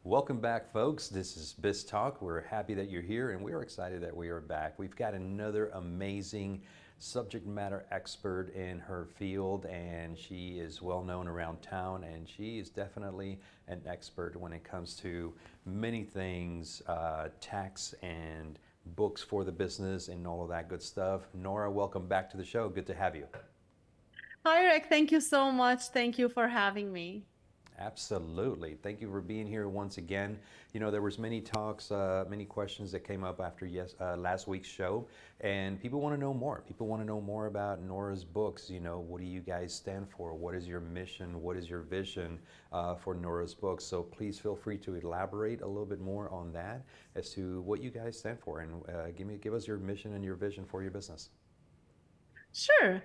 Welcome back, folks. This is Biz Talk. We're happy that you're here and we're excited that we are back. We've got another amazing subject matter expert in her field, and she is well known around town, and she is definitely an expert when it comes to many things, tax and books for the business and all of that good stuff. Noura, welcome back to the show. Good to have you. Hi, Rick. Thank you so much. Thank you for having me. Absolutely. Thank you for being here once again. You know, there was many talks, many questions that came up after last week's show, and people want to know more. People want to know more about Nourasbooks. You know, what do you guys stand for? What is your mission? What is your vision for Nourasbooks? So please feel free to elaborate a little bit more on that as to what you guys stand for, and give us your mission and your vision for your business. Sure.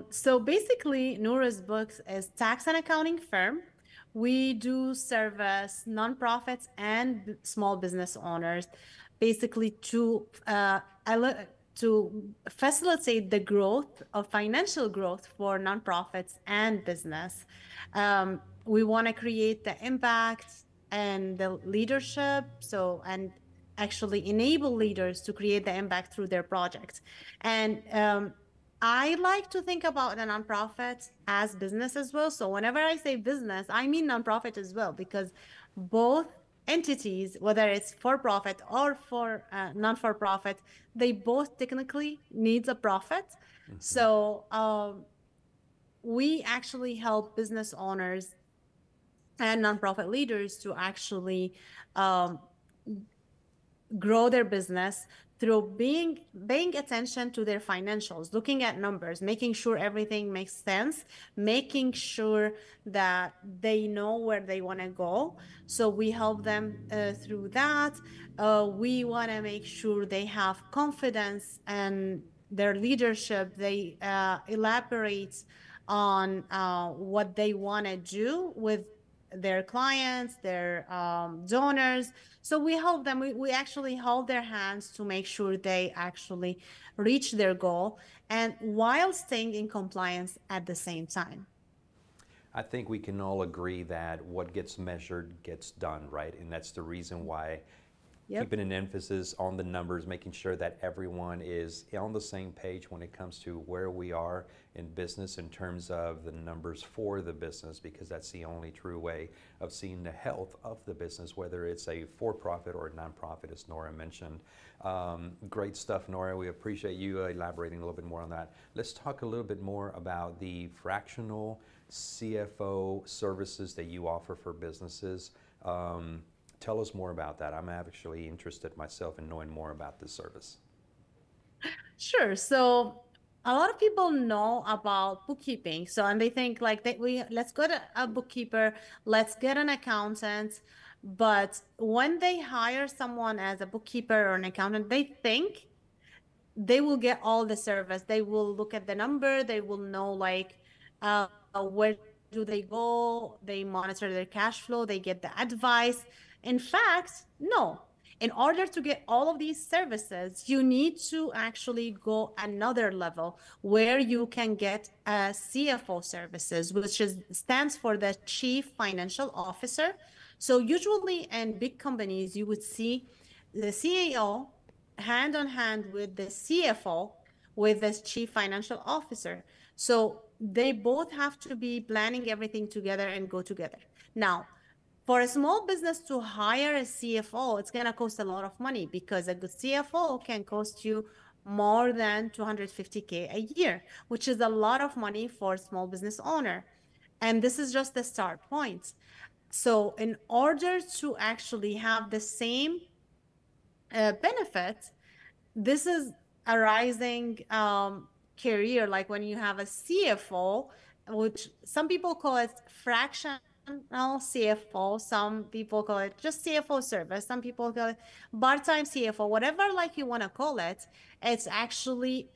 So basically, Noura's Books is tax and accounting firm. We do service nonprofits and small business owners, basically to facilitate the growth of financial growth for nonprofits and business. We want to create the impact and the leadership, and actually enable leaders to create the impact through their projects. And I like to think about the nonprofit as business as well. So whenever I say business, I mean nonprofit as well, because both entities, whether it's for profit or for non for profit, they both technically needs a profit. Mhm. So we actually help business owners and nonprofit leaders to actually um, grow their business through paying attention to their financials, looking at numbers, making sure everything makes sense, making sure that they know where they want to go. So we help them through that. We want to make sure they have confidence and their leadership. They elaborate on what they want to do with their clients, their donors. So we help them, we actually hold their hands to make sure they actually reach their goal and while staying in compliance at the same time. I think we can all agree that what gets measured gets done, right? And that's the reason why Yep. keeping an emphasis on the numbers, making sure that everyone is on the same page when it comes to where we are in business in terms of the numbers for the business, because that's the only true way of seeing the health of the business, whether it's a for-profit or a nonprofit, as Noura mentioned. Great stuff, Noura. We appreciate you elaborating a little bit more on that. Let's talk a little bit more about the fractional CFO services that you offer for businesses. Tell us more about that. I'm actually interested myself in knowing more about this service. Sure. So a lot of people know about bookkeeping. So, and they think like let's go to a bookkeeper, let's get an accountant. But when they hire someone as a bookkeeper or an accountant, they think they will get all the service. They will look at the number. They will know like where do they go. They monitor their cash flow. They get the advice. In fact, no. In order to get all of these services, you need to actually go another level where you can get CFO services, which stands for the Chief Financial Officer. So usually in big companies, you would see the CEO hand on hand with the CFO, with the Chief Financial Officer. So they both have to be planning everything together and go together. Now, for a small business to hire a CFO, it's going to cost a lot of money because a good CFO can cost you more than 250K a year, which is a lot of money for a small business owner. And this is just the start point. So, in order to actually have the same benefit, this is a rising career. Like when you have a CFO, which some people call it fractional CFO, some people call it just CFO service, some people call it part-time CFO, whatever like you want to call it. It's actually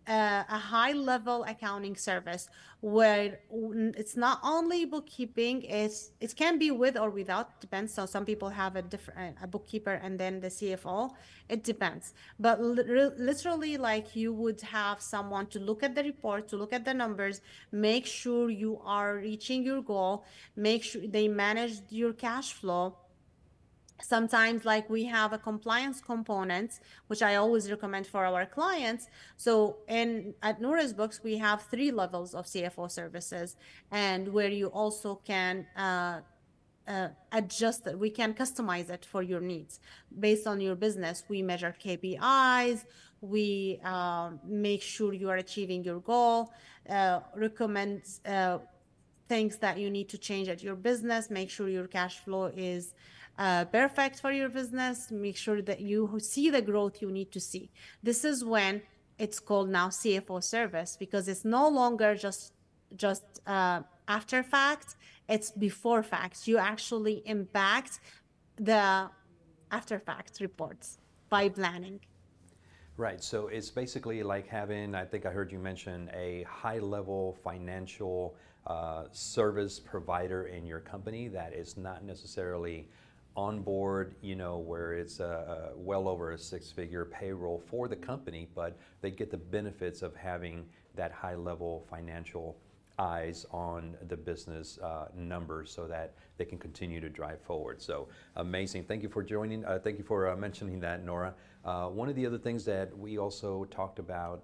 a high level accounting service where it's not only bookkeeping, it can be with or without, depends. So some people have a different a bookkeeper and then the CFO, it depends. But literally, like you would have someone to look at the report, to look at the numbers, make sure you are reaching your goal, make sure they manage your cash flow, Sometimes like we have a compliance component, which I always recommend for our clients. So in at Nourasbooks, we have 3 levels of CFO services, and where you also can adjust it. We can customize it for your needs based on your business. We measure KPIs. We make sure you are achieving your goal. Recommend things that you need to change at your business. Make sure your cash flow is perfect for your business. Make sure that you see the growth you need to see. This is when it's called now CFO service, because it's no longer just after fact, it's before facts. You actually impact the after fact reports by planning. Right, so it's basically like having, I think I heard you mention, a high level financial service provider in your company that is not necessarily on board, you know, where it's well over a 6-figure payroll for the company, but they get the benefits of having that high level financial eyes on the business numbers so that they can continue to drive forward. So amazing. Thank you for joining. Thank you for mentioning that, Nora. One of the other things that we also talked about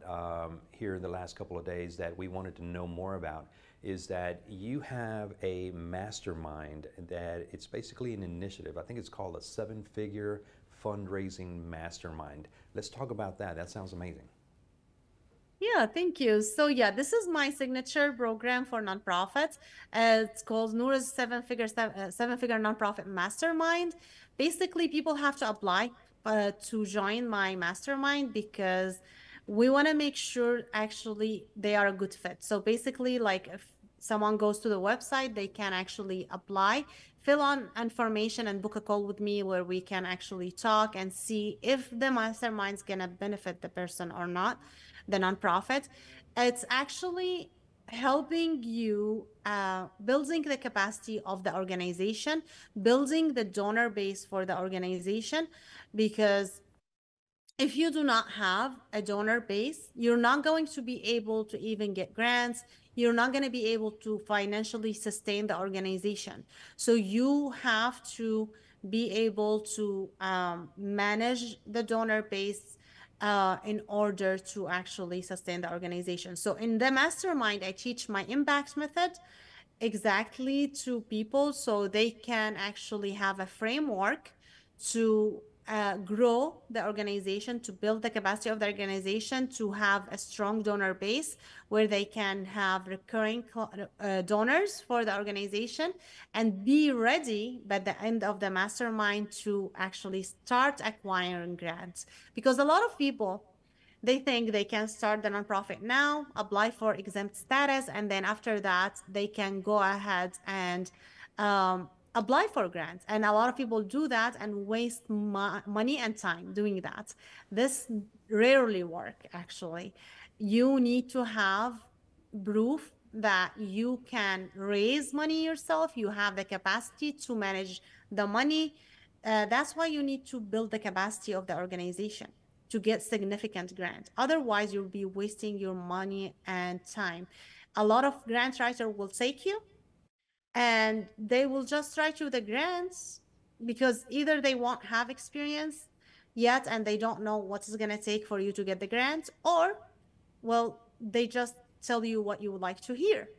here in the last couple of days that we wanted to know more about is that you have a mastermind that it's basically an initiative. I think it's called a 7-figure fundraising mastermind. Let's talk about that. That sounds amazing. Yeah, thank you. So yeah, this is my signature program for nonprofits. It's called Noura's seven-figure nonprofit mastermind. Basically, people have to apply to join my mastermind because we want to make sure actually they are a good fit. So basically, like if someone goes to the website, they can actually apply, fill on information, and book a call with me where we can actually talk and see if the mastermind's gonna benefit the person or not, the nonprofit. It's actually helping you building the capacity of the organization, building the donor base for the organization, because if you do not have a donor base, you're not going to be able to even get grants. You're not going to be able to financially sustain the organization. So you have to be able to manage the donor base in order to actually sustain the organization. So in the mastermind, I teach my impact method exactly to people so they can actually have a framework to grow the organization, to build the capacity of the organization, to have a strong donor base where they can have recurring donors for the organization and be ready by the end of the mastermind to actually start acquiring grants. Because a lot of people, they think they can start the nonprofit now, apply for exempt status, and then after that, they can go ahead and apply for grants. And a lot of people do that and waste money and time doing that. This rarely work, actually. You need to have proof that you can raise money yourself. You have the capacity to manage the money. That's why you need to build the capacity of the organization to get significant grant. Otherwise, you'll be wasting your money and time. A lot of grant writer will take you and they will just write you the grants because either they won't have experience yet and they don't know what it's going to take for you to get the grant, or well, they just tell you what you would like to hear.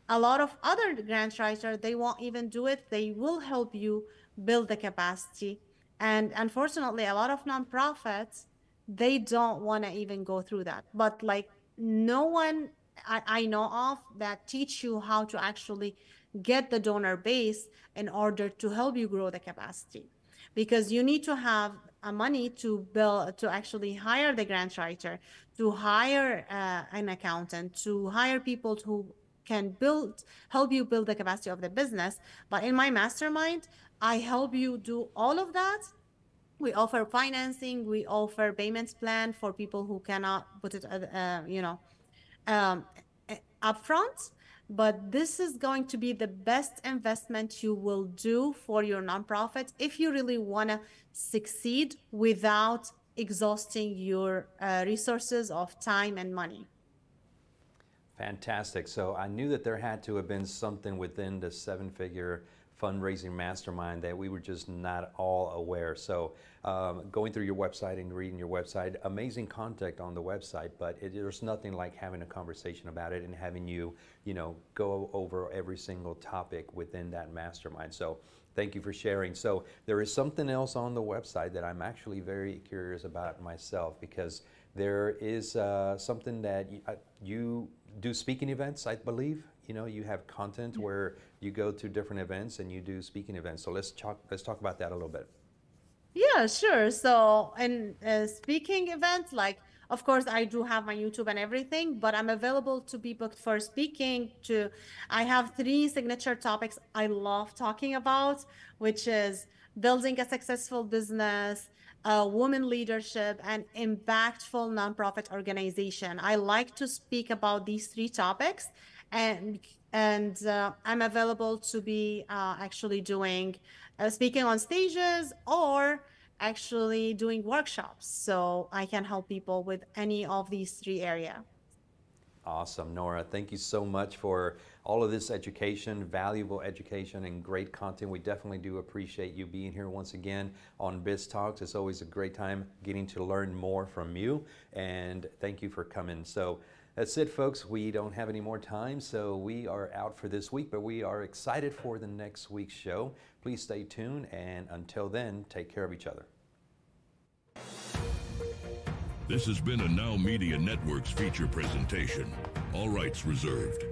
A lot of other grant writers, they won't even do it. They will help you build the capacity. And unfortunately, a lot of nonprofits, they don't want to even go through that. But like no one I know of that teach you how to actually get the donor base in order to help you grow the capacity. Because you need to have money to build, to actually hire the grant writer, to hire an accountant, to hire people who can help you build the capacity of the business. But in my mastermind, I help you do all of that. We offer financing, we offer payments plan for people who cannot put it um, upfront. But this is going to be the best investment you will do for your nonprofit if you really want to succeed without exhausting your resources of time and money. Fantastic. So I knew that there had to have been something within the 7-figure fundraising mastermind that we were just not all aware. So going through your website and reading your website, amazing content on the website, but there's nothing like having a conversation about it and having you, go over every single topic within that mastermind. So thank you for sharing. So there is something else on the website that I'm actually very curious about myself, because there is something that you do speaking events, I believe. You have content where you go to different events and you do speaking events. So let's talk about that a little bit. Yeah, sure. So, in speaking events, like, of course, I do have my YouTube and everything, but I'm available to be booked for speaking. I have three signature topics I love talking about, which is building a successful business, women leadership, and impactful nonprofit organization. I like to speak about these three topics, and I'm available to be actually doing speaking on stages or actually doing workshops. So I can help people with any of these three areas. Awesome, Noura. Thank you so much for all of this education, valuable education, and great content. We definitely do appreciate you being here once again on Biz Talks. It's always a great time getting to learn more from you, and thank you for coming. So that's it, folks. We don't have any more time, so we are out for this week, but we are excited for the next week's show. Please stay tuned, and until then, take care of each other. This has been a Now Media Networks feature presentation. All rights reserved.